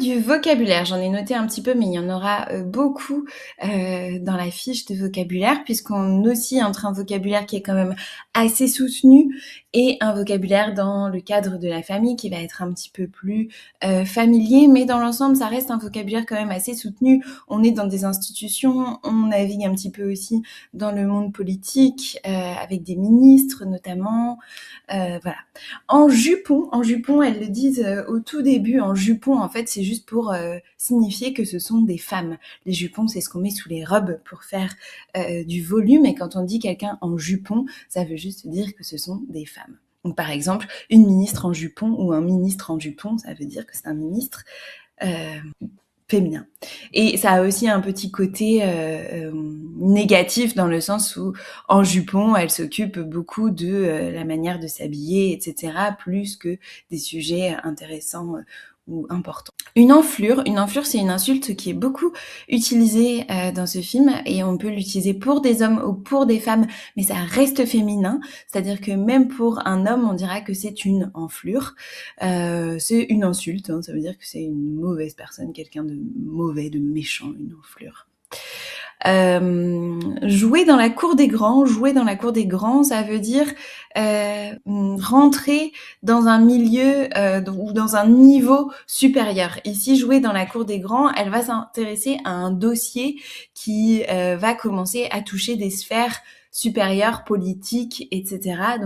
du vocabulaire. J'en ai noté un petit peu, mais il y en aura beaucoup dans la fiche de vocabulaire, puisqu'on oscille entre un vocabulaire qui est quand même assez soutenu et un vocabulaire dans le cadre de la famille qui va être un petit peu plus familier, mais dans l'ensemble, ça reste un vocabulaire quand même assez soutenu. On est dans des institutions, on navigue un petit peu aussi dans le monde politique, avec des ministres notamment, voilà. En jupon, elles le disent au tout début, en jupon, en fait, c'est juste pour signifier que ce sont des femmes. Les jupons, c'est ce qu'on met sous les robes pour faire du volume, et quand on dit quelqu'un en jupon, ça veut juste dire que ce sont des femmes. Donc, par exemple, une ministre en jupon ou un ministre en jupon, ça veut dire que c'est un ministre féminin. Et ça a aussi un petit côté négatif dans le sens où en jupon, elle s'occupe beaucoup de la manière de s'habiller, etc., plus que des sujets intéressants ou importants. Une enflure, c'est une insulte qui est beaucoup utilisée dans ce film, et on peut l'utiliser pour des hommes ou pour des femmes, mais ça reste féminin, c'est-à-dire que même pour un homme, on dira que c'est une enflure. C'est une insulte, hein, ça veut dire que c'est une mauvaise personne, quelqu'un de mauvais, de méchant, une enflure. Jouer dans la cour des grands, ça veut dire rentrer dans un milieu ou dans un niveau supérieur. Ici, jouer dans la cour des grands, elle va s'intéresser à un dossier qui va commencer à toucher des sphères supérieures, politiques, etc.